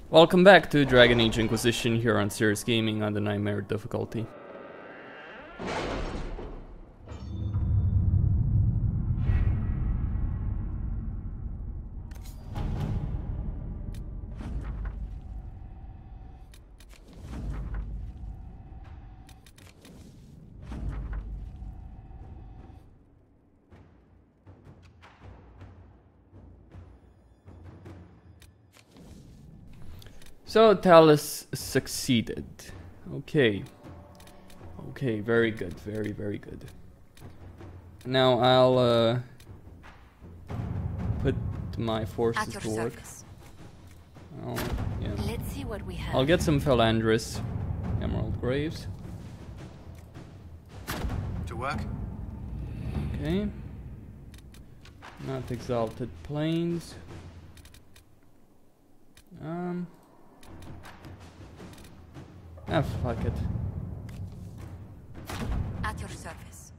Welcome back to Dragon Age Inquisition here on Serious Gaming on the Nightmare difficulty. So Talus succeeded. Okay. Okay, very good. Very, very good. Now I'll put my forces to work. Yeah. Let's see what we have. I'll get some Philandris Emerald Graves. To work? Okay. Not Exalted Plains. Fuck it. At your service.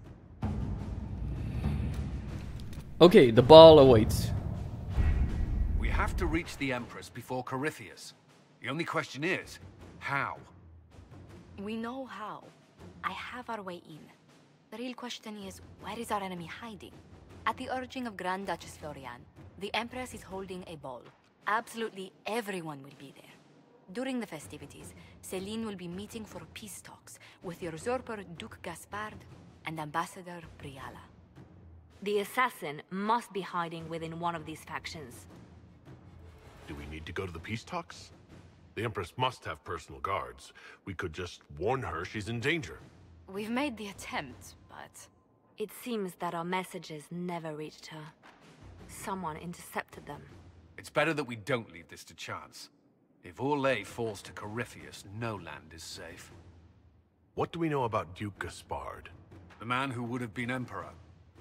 Okay, the ball awaits. We have to reach the Empress before Corypheus. The only question is, how? We know how. I have our way in. The real question is, where is our enemy hiding? At the urging of Grand Duchess Florian, the Empress is holding a ball. Absolutely everyone will be there. During the festivities, Celene will be meeting for peace talks with the usurper Duke Gaspard and Ambassador Briala. The assassin must be hiding within one of these factions. Do we need to go to the peace talks? The Empress must have personal guards. We could just warn her she's in danger. We've made the attempt, but... It seems that our messages never reached her. Someone intercepted them. It's better that we don't leave this to chance. If Orlais falls to Corypheus, no land is safe. What do we know about Duke Gaspard? The man who would have been Emperor.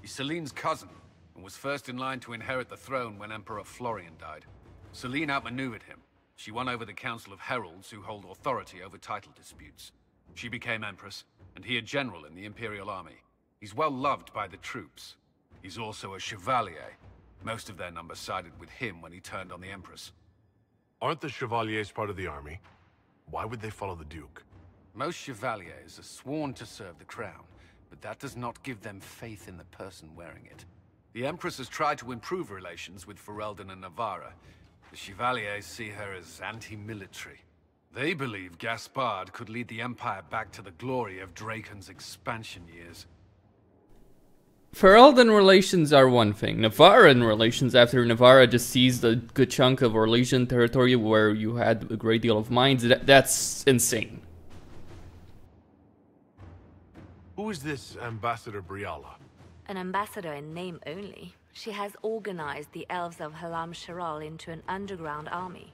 He's Celene's cousin, and was first in line to inherit the throne when Emperor Florian died. Celene outmaneuvered him. She won over the Council of Heralds, who hold authority over title disputes. She became Empress, and he a general in the Imperial Army. He's well loved by the troops. He's also a Chevalier. Most of their number sided with him when he turned on the Empress. Aren't the Chevaliers part of the army? Why would they follow the Duke? Most Chevaliers are sworn to serve the crown, but that does not give them faith in the person wearing it. The Empress has tried to improve relations with Ferelden and Navarra. The Chevaliers see her as anti-military. They believe Gaspard could lead the Empire back to the glory of Draken's expansion years. Ferelden relations are one thing. Navarran relations, after Navarra just seized a good chunk of Orlesian territory where you had a great deal of mines, that's insane. Who is this Ambassador Briala? An ambassador in name only. She has organized the elves of Halam Sharal into an underground army.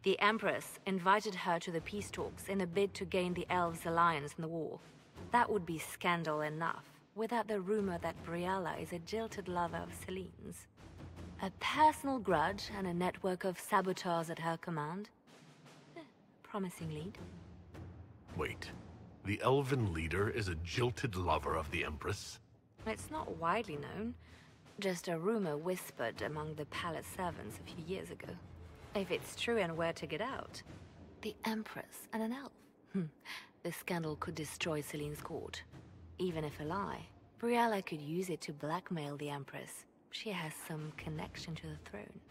The Empress invited her to the peace talks in a bid to gain the elves' alliance in the war. That would be scandal enough, without the rumor that Briala is a jilted lover of Celene's. A personal grudge and a network of saboteurs at her command. Promising lead. Wait, the elven leader is a jilted lover of the Empress? It's not widely known. Just a rumor whispered among the palace servants a few years ago. If it's true and were to get out, the Empress and an elf. The scandal could destroy Celene's court. Even if a lie, Briala could use it to blackmail the Empress. She has some connection to the throne.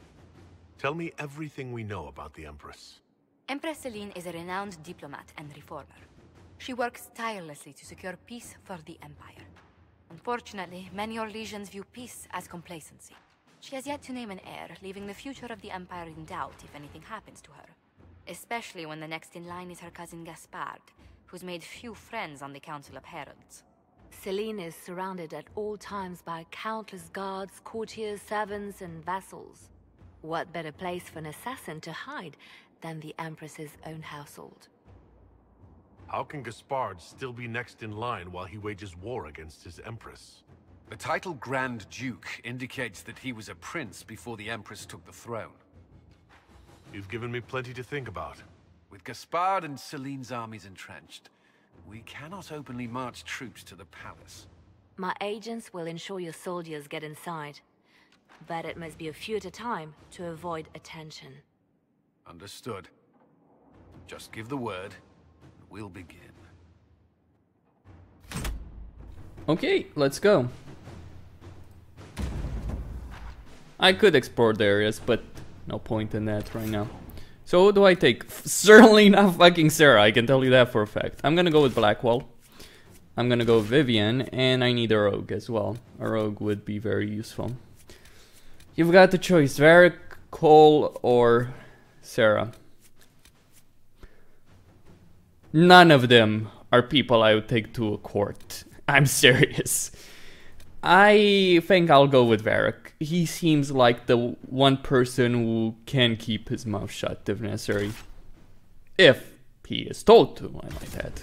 Tell me everything we know about the Empress. Empress Celene is a renowned diplomat and reformer. She works tirelessly to secure peace for the Empire. Unfortunately, many Orlesians view peace as complacency. She has yet to name an heir, leaving the future of the Empire in doubt if anything happens to her. Especially when the next in line is her cousin Gaspard, who's made few friends on the Council of Heralds. Celene is surrounded at all times by countless guards, courtiers, servants, and vassals. What better place for an assassin to hide than the Empress's own household? How can Gaspard still be next in line while he wages war against his Empress? The title Grand Duke indicates that he was a prince before the Empress took the throne. You've given me plenty to think about. With Gaspard and Celene's armies entrenched, we cannot openly march troops to the palace. My agents will ensure your soldiers get inside. But it must be a few at a time to avoid attention. Understood. Just give the word, and we'll begin. Okay, let's go. I could explore the areas, but no point in that right now. So what do I take? Certainly not fucking Sarah, I can tell you that for a fact. I'm gonna go with Blackwall. I'm gonna go Vivian, and I need a rogue as well. A rogue would be very useful. You've got the choice, Varric, Cole, or Sarah. None of them are people I would take to a court. I'm serious. I think I'll go with Varric. He seems like the one person who can keep his mouth shut if necessary. If he is told to, I might add.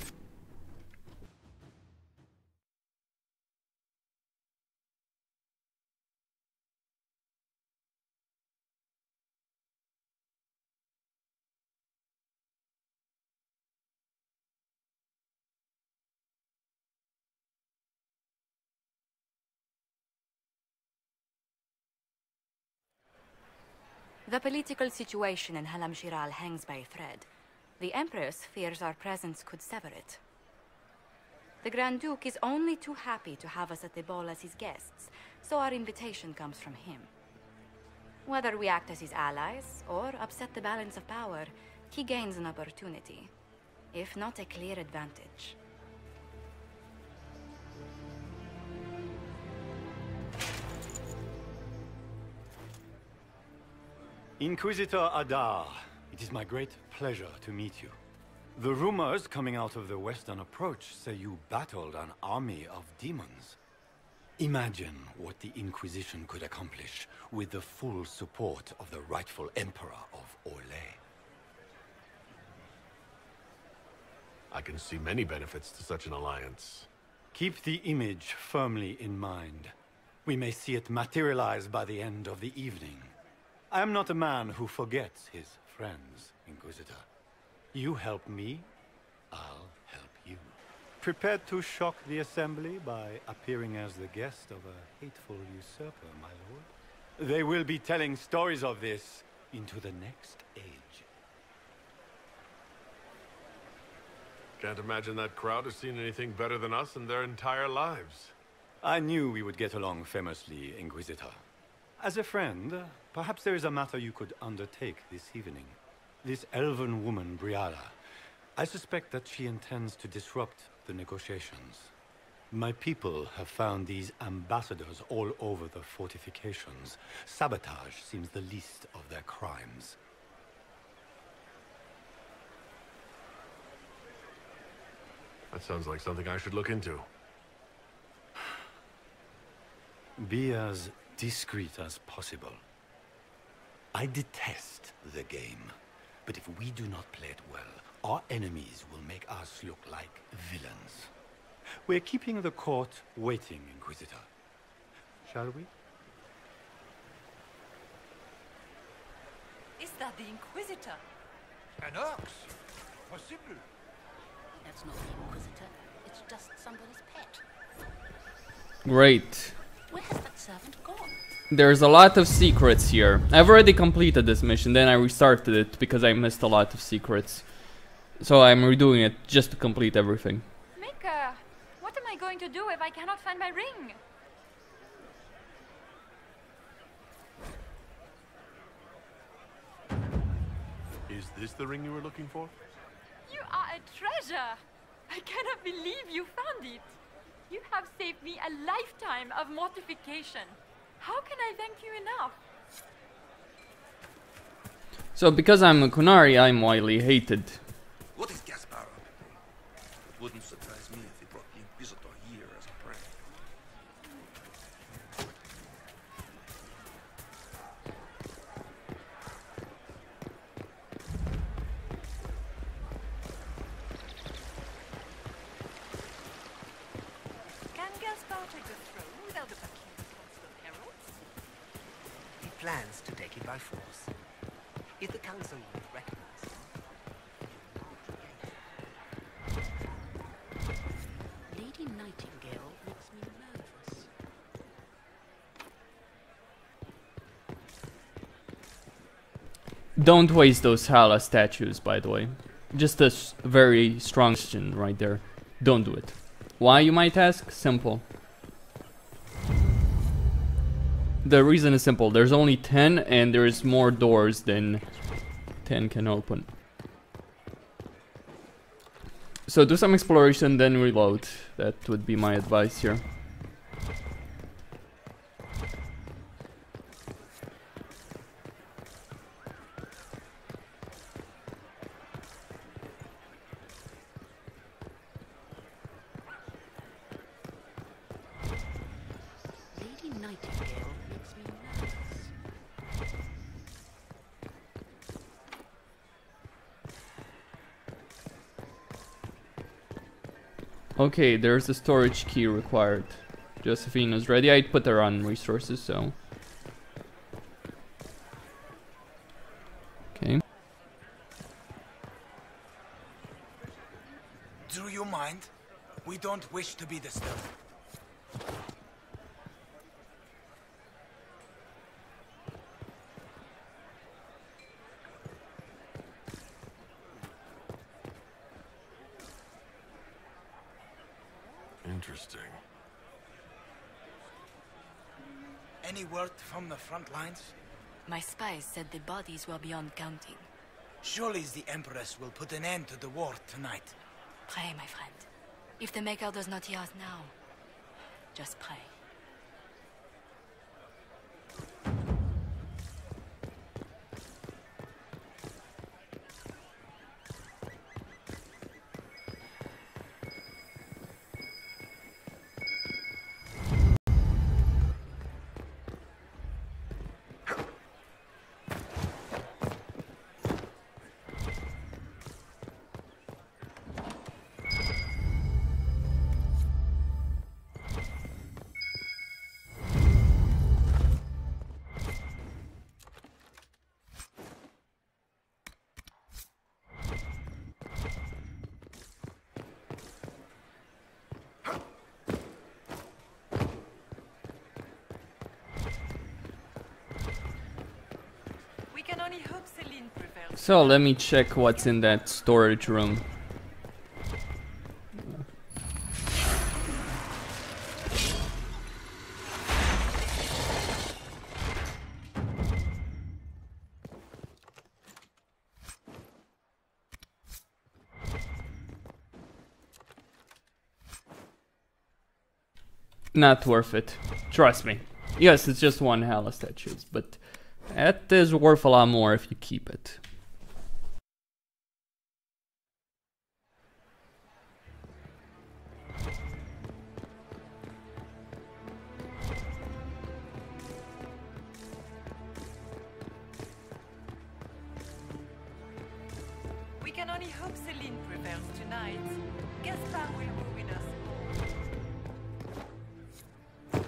The political situation in Halam Shiral hangs by a thread. The Empress fears our presence could sever it. The Grand Duke is only too happy to have us at the ball as his guests, so our invitation comes from him. Whether we act as his allies or upset the balance of power, he gains an opportunity, if not a clear advantage. Inquisitor Adar, it is my great pleasure to meet you. The rumors coming out of the Western Approach say you battled an army of demons. Imagine what the Inquisition could accomplish with the full support of the rightful Emperor of Orlais. I can see many benefits to such an alliance. Keep the image firmly in mind. We may see it materialize by the end of the evening. I am not a man who forgets his friends, Inquisitor. You help me, I'll help you. Prepared to shock the Assembly by appearing as the guest of a hateful usurper, my lord? They will be telling stories of this into the next age. Can't imagine that crowd has seen anything better than us in their entire lives. I knew we would get along famously, Inquisitor. As a friend, perhaps there is a matter you could undertake this evening. This elven woman, Briala, I suspect that she intends to disrupt the negotiations. My people have found these ambassadors all over the fortifications. Sabotage seems the least of their crimes. That sounds like something I should look into. Be as discreet as possible. I detest the game, but if we do not play it well, our enemies will make us look like villains. We're keeping the court waiting, Inquisitor. Shall we? Is that the Inquisitor? An ox? Possible. That's not the Inquisitor. It's just somebody's pet. Great. Where has that servant gone? There's a lot of secrets here. I've already completed this mission, then I restarted it because I missed a lot of secrets. So I'm redoing it just to complete everything. Mika, what am I going to do if I cannot find my ring? Is this the ring you were looking for? You are a treasure! I cannot believe you found it! You have saved me a lifetime of mortification. How can I thank you enough? So because I'm a Kunari, I'm widely hated. What is Gaspard? It wouldn't surprise me if he brought the Inquisitor here as a prey. Can Gaspard take the throne without the backing of the Council of Heralds? He plans to take it by force. If the Council would recognize him. Lady Nightingale makes me nervous. Don't waste those Hala statues, by the way. Just a very strong question right there. Don't do it. Why, you might ask? Simple. The reason is simple. There's only 10 and there's more doors than 10 can open. So do some exploration, then reload. That would be my advice here. Lady Nightingale makes me nervous. Okay, there's a storage key required. Josephine is ready. I'd put her on resources, so... Okay. Do you mind? We don't wish to be disturbed. Interesting. Any word from the front lines? My spies said the bodies were beyond counting. Surely the Empress will put an end to the war tonight. Pray, my friend. If the Maker does not hear us now, just pray. We can only hope Celene prevails. So let me check what's in that storage room. Not worth it. Trust me. Yes, it's just one Hala statues, but that is worth a lot more if you keep it. We can only hope Celene prevails tonight. Gaspard will ruin us all.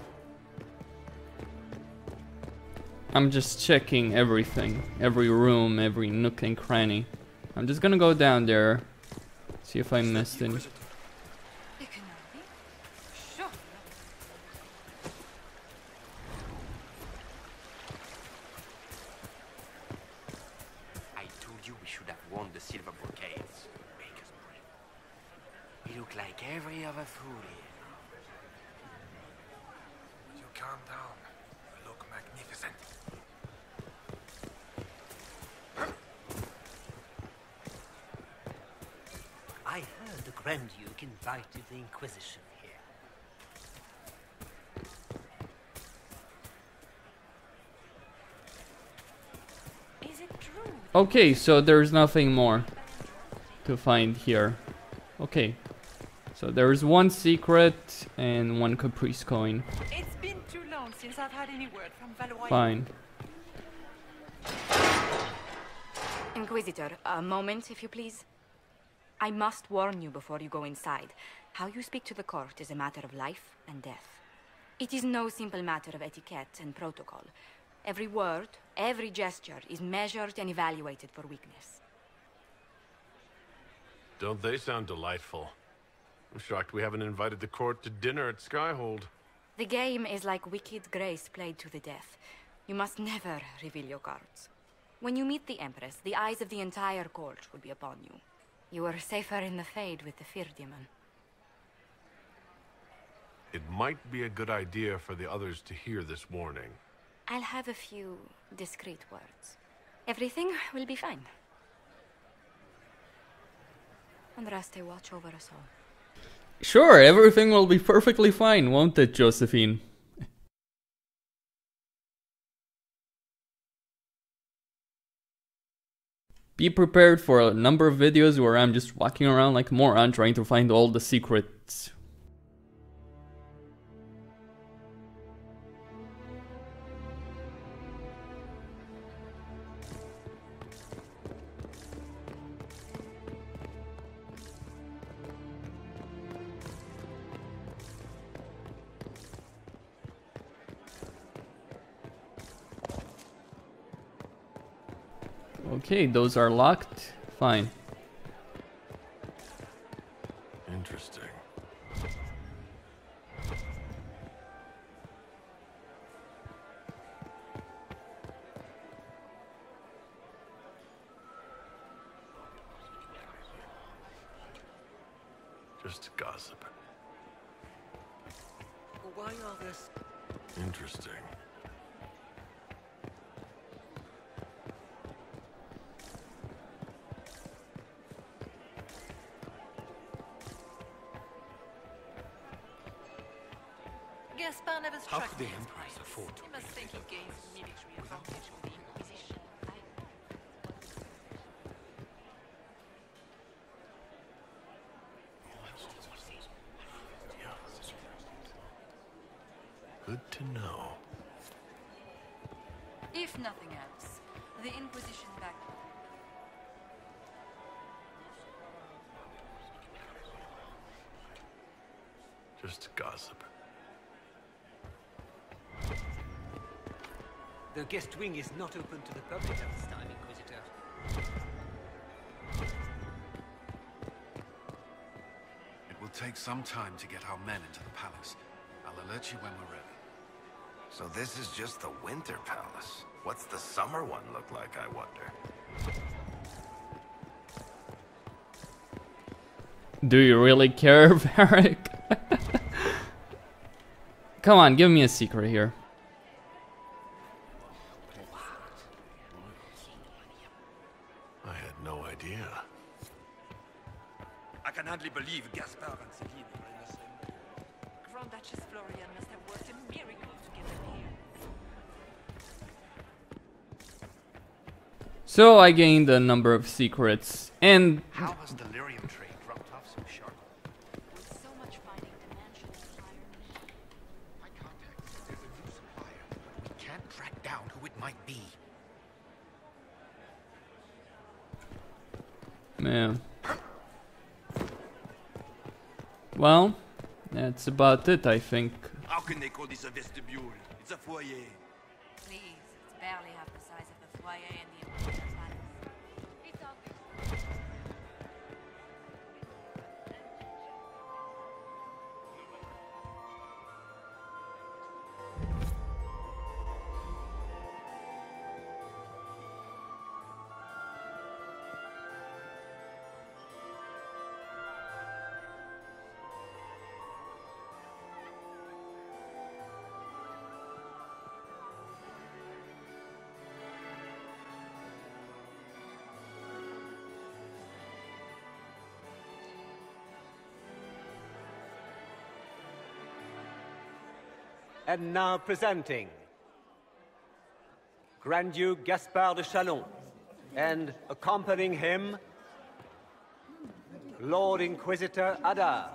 I'm just checking everything, every room, every nook and cranny. I'm just gonna go down there, see if I missed any. It cannot be. Sure. I told you we should have worn the silver brocades. Make us brave. We look like every other fool here. You calm down. You look magnificent. I heard the Grand Duke invited the Inquisition here. Is it true? Okay, so there's nothing more to find here. Okay, so there's one secret and one Caprice coin. It's been too long since I've had any word from Valois. Fine. Inquisitor, a moment, if you please. I must warn you before you go inside. How you speak to the court is a matter of life and death. It is no simple matter of etiquette and protocol. Every word, every gesture is measured and evaluated for weakness. Don't they sound delightful? I'm shocked we haven't invited the court to dinner at Skyhold. The game is like wicked grace played to the death. You must never reveal your cards. When you meet the Empress, the eyes of the entire court will be upon you. You were safer in the Fade with the Fear Demon. It might be a good idea for the others to hear this warning. I'll have a few discreet words. Everything will be fine. Andraste, watch over us all. Sure, everything will be perfectly fine, won't it, Josephine? Be prepared for a number of videos where I'm just walking around like a moron trying to find all the secrets. Okay, those are locked. Fine. Interesting. Just gossip. Why all this? Interesting. Gaspard never How struck could the me as Emperor pious. afford to He must think he gains military advantage with the Inquisition. Good to know. If nothing else, the Inquisition back. Just gossip. The guest wing is not open to the public at this time, Inquisitor. It will take some time to get our men into the palace. I'll alert you when we're ready. So this is just the winter palace. What's the summer one look like, I wonder? Do you really care, Varric? Come on, give me a secret here. I had no idea. I can hardly believe Gaspard and Celene are in the same. Grand Duchess Florian must have worked a miracle to get them here. So I gained a number of secrets, and How has the lyrium trade dropped off so sharp? With so much fighting, the man should inspire me. My contact says there's a new supplier, but we can't track down who it might be. man. Well, that's about it, I think. How can they call this a vestibule? It's a foyer. Please, it's barely half the size of the foyer in the Imperial Palace. It's obvious. And now presenting Grand Duke Gaspard de Chalon, and accompanying him, Lord Inquisitor Adar.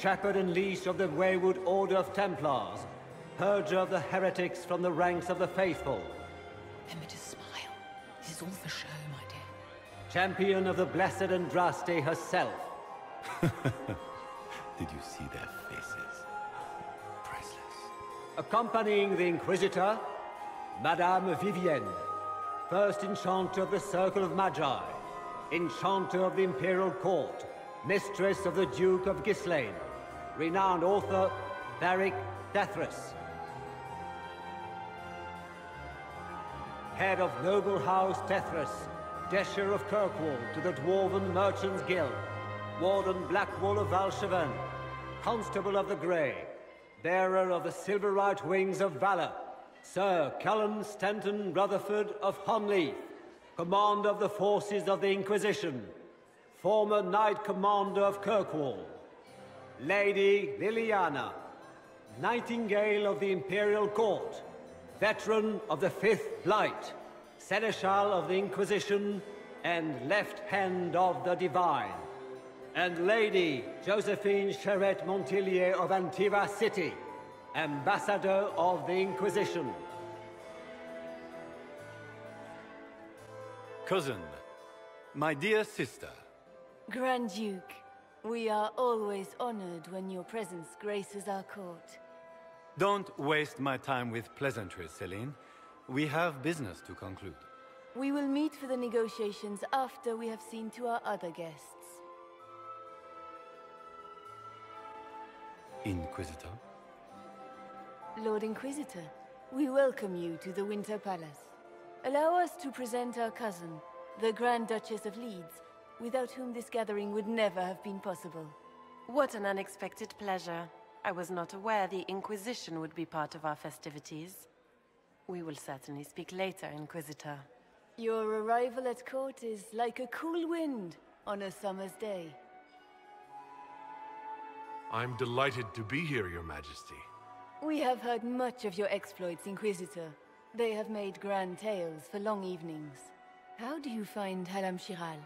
Shepherd and leash of the wayward Order of Templars, purger of the heretics from the ranks of the faithful. Remember to smile. This is all for show, my dear. Champion of the Blessed Andraste herself. Did you see their faces? Priceless. Accompanying the Inquisitor, Madame Vivienne, First Enchanter of the Circle of Magi, Enchanter of the Imperial Court, Mistress of the Duke of Ghislaine, renowned author Beric Dethras. Head of noble house Dethras, Desher of Kirkwall to the Dwarven Merchants Guild, Warden Blackwall of Valcheven, Constable of the Grey, bearer of the Silverite Wings of Valor, Sir Callan Stanton Rutherford of Hunleith, Commander of the Forces of the Inquisition, former Knight Commander of Kirkwall, Lady Liliana, Nightingale of the Imperial Court, veteran of the Fifth Blight, Seneschal of the Inquisition, and Left Hand of the Divine, and Lady Josephine Charette Montillier of Antiva City, Ambassador of the Inquisition. Cousin, my dear sister. Grand Duke, we are always honored when your presence graces our court. Don't waste my time with pleasantries, Celene. We have business to conclude. We will meet for the negotiations after we have seen to our other guests. Inquisitor? Lord Inquisitor, we welcome you to the Winter Palace. Allow us to present our cousin, the Grand Duchess of Leeds, without whom this gathering would never have been possible. What an unexpected pleasure. I was not aware the Inquisition would be part of our festivities. We will certainly speak later, Inquisitor. Your arrival at court is like a cool wind on a summer's day. I'm delighted to be here, Your Majesty. We have heard much of your exploits, Inquisitor. They have made grand tales for long evenings. How do you find Halam Shiral?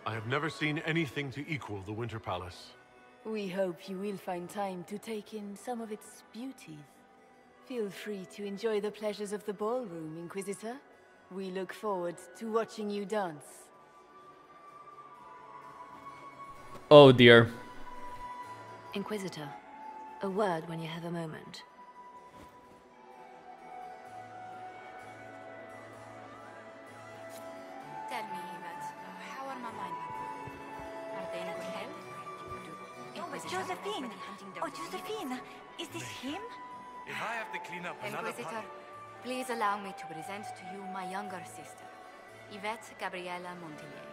I have never seen anything to equal the Winter Palace. We hope you will find time to take in some of its beauties. Feel free to enjoy the pleasures of the ballroom, Inquisitor. We look forward to watching you dance. Oh dear. Inquisitor, a word when you have a moment. Tell me, Yvette, how are my mind? Are they in good health? Oh, it's Josephine! Oh, Josephine! Is this him? If I have to clean up another Inquisitor, please allow me to present to you my younger sister, Yvette Gabriella Montillier.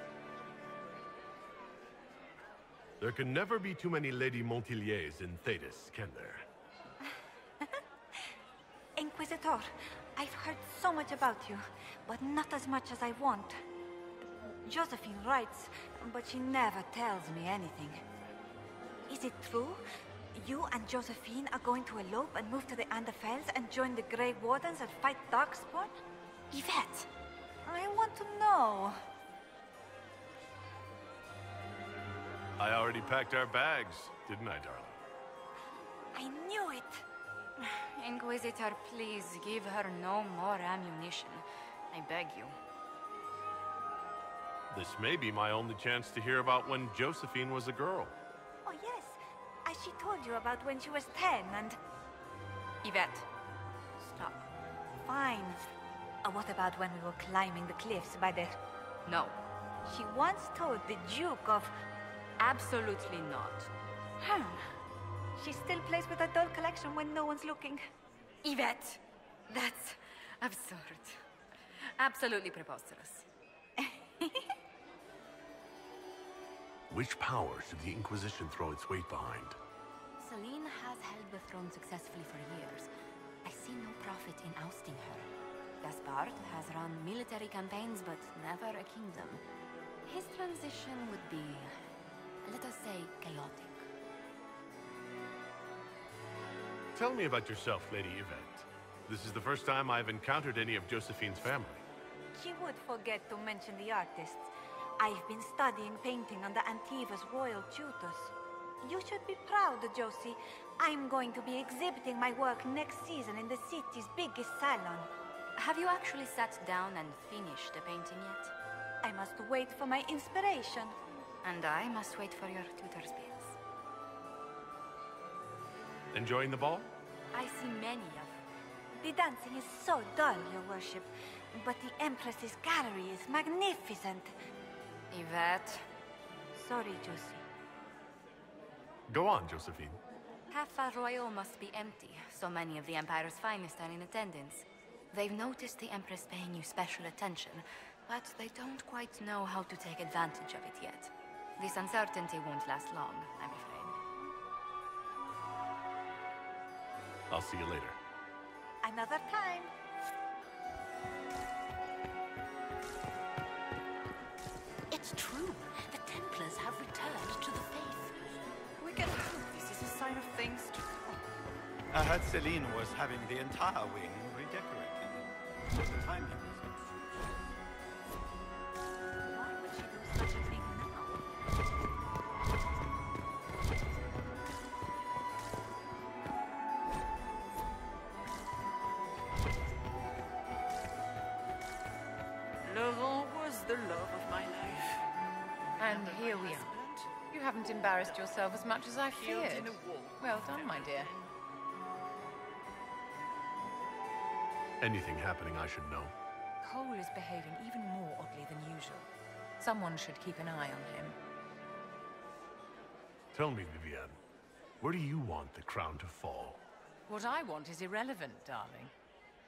There can never be too many Lady Montilliers in Thetis, can there? Inquisitor, I've heard so much about you, but not as much as I want. Josephine writes, but she never tells me anything. Is it true? You and Josephine are going to elope and move to the Anderfells and join the Grey Wardens and fight Darkspawn? Yvette, I want to know. I already packed our bags, didn't I, darling? I knew it! Inquisitor, please give her no more ammunition. I beg you. This may be my only chance to hear about when Josephine was a girl. Oh yes, as she told you about when she was 10 and... Yvette, stop. Fine. What about when we were climbing the cliffs by the... No. She once told the Duke of... Absolutely not. She still plays with her doll collection when no one's looking. Yvette, that's absurd. Absolutely preposterous. Which powers did the Inquisition throw its weight behind? Celene has held the throne successfully for years. I see no profit in ousting her. Gaspard has run military campaigns, but never a kingdom. His transition would be, let us say, chaotic. Tell me about yourself, Lady Yvette. This is the first time I've encountered any of Josephine's family. She would forget to mention the artists. I've been studying painting under Antiva's royal tutors. You should be proud, Josie. I'm going to be exhibiting my work next season in the city's biggest salon. Have you actually sat down and finished the painting yet? I must wait for my inspiration. And I must wait for your tutor's bits. Enjoying the ball? I see many of them. The dancing is so dull, Your Worship. But the Empress's gallery is magnificent. Yvette. Sorry, Josie. Go on, Josephine. Half Royal must be empty. So many of the Empire's finest are in attendance. They've noticed the Empress paying you special attention, but they don't quite know how to take advantage of it yet. This uncertainty won't last long, I'm afraid. I'll see you later. Another time. It's true. The Templars have returned to the faith. We can hope this is a sign of things to come. I heard Celene was having the entire wing redecorated. So the timing is Why would she do such a thing Laurent was the love of my life. And here we are. You haven't embarrassed yourself as much as I feared. Well done, my dear. Anything happening I should know? Cole is behaving even more oddly than usual. Someone should keep an eye on him. Tell me, Vivienne, where do you want the crown to fall? What I want is irrelevant, darling.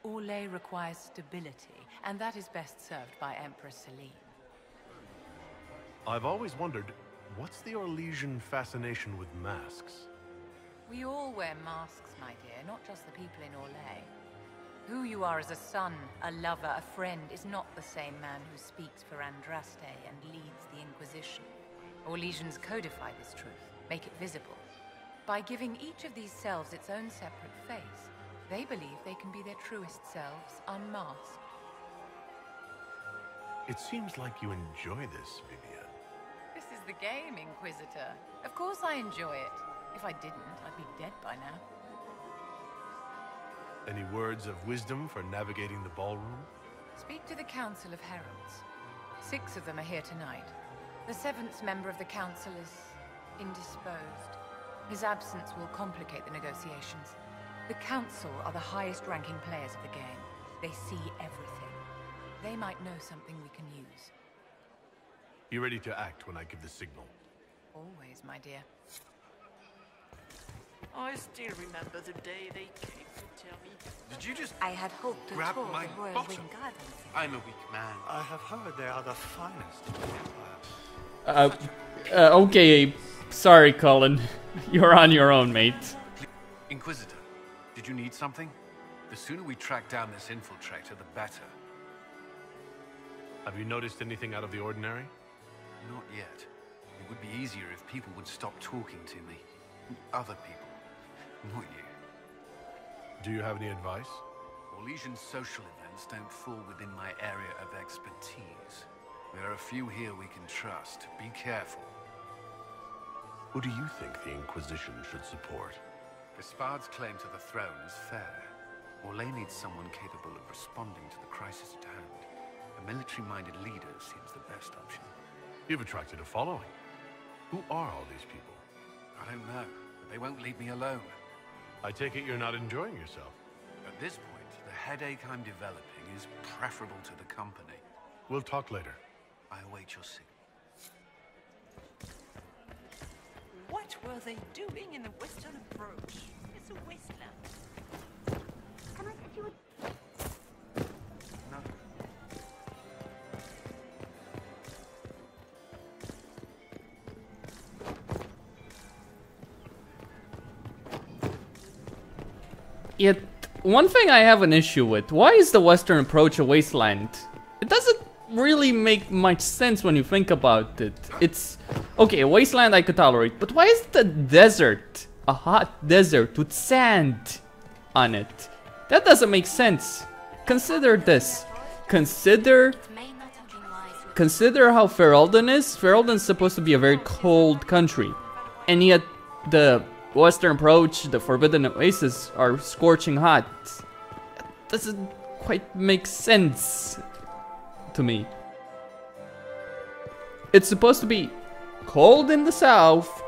Orlais requires stability, and that is best served by Empress Celene. I've always wondered, what's the Orlesian fascination with masks? We all wear masks, my dear, not just the people in Orlais. Who you are as a son, a lover, a friend, is not the same man who speaks for Andraste and leads the Inquisition. Orlesians codify this truth, make it visible. By giving each of these selves its own separate face, they believe they can be their truest selves, unmasked. It seems like you enjoy this, Vivienne. This is the game, Inquisitor. Of course I enjoy it. If I didn't, I'd be dead by now. Any words of wisdom for navigating the ballroom? Speak to the Council of Heralds. 6 of them are here tonight. The 7th member of the Council is indisposed. His absence will complicate the negotiations. The Council are the highest-ranking players of the game. They see everything. They might know something we can use. Be ready to act when I give the signal. Always, my dear. I still remember the day they came to tell me. Did you just I had hoped to grab tour my the Royal bottom? Wing Gardens. I'm a weak man. I have heard they are the finest of the Empire. Okay. Sorry, Colin. You're on your own, mate. Inquisitor, did you need something? The sooner we track down this infiltrator, the better. Have you noticed anything out of the ordinary? Not yet. It would be easier if people would stop talking to me. Other people. Not you. Do you have any advice? Orlesian social events don't fall within my area of expertise. There are a few here we can trust. Be careful. Who do you think the Inquisition should support? Gaspard's claim to the throne is fair. Orlais needs someone capable of responding to the crisis at hand. A military-minded leader seems the best option. You've attracted a following. Who are all these people? I don't know, but they won't leave me alone. I take it you're not enjoying yourself. At this point, the headache I'm developing is preferable to the company. We'll talk later. I await your signal. What were they doing in the western approach? It's a wasteland. Can I get you a... No. Yet, one thing I have an issue with, why is the western approach a wasteland? It doesn't really make much sense when you think about it. It's, okay, a wasteland I could tolerate, but why is the desert a hot desert with sand on it? That doesn't make sense. Consider this. Consider how Ferelden is. Ferelden's supposed to be a very cold country, and yet the western approach, the Forbidden Oasis, are scorching hot. That doesn't quite make sense to me. It's supposed to be cold in the south,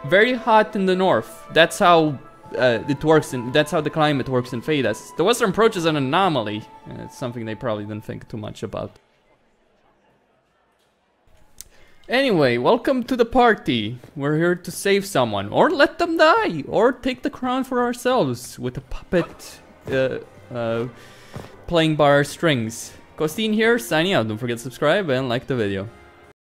very hot in the north. That's how it works, and that's how the climate works in Thedas. The western approach is an anomaly. It's something they probably didn't think too much about. Anyway, welcome to the party. We're here to save someone, or let them die, or take the crown for ourselves with a puppet playing by our strings. Costin here, signing out. Don't forget to subscribe and like the video.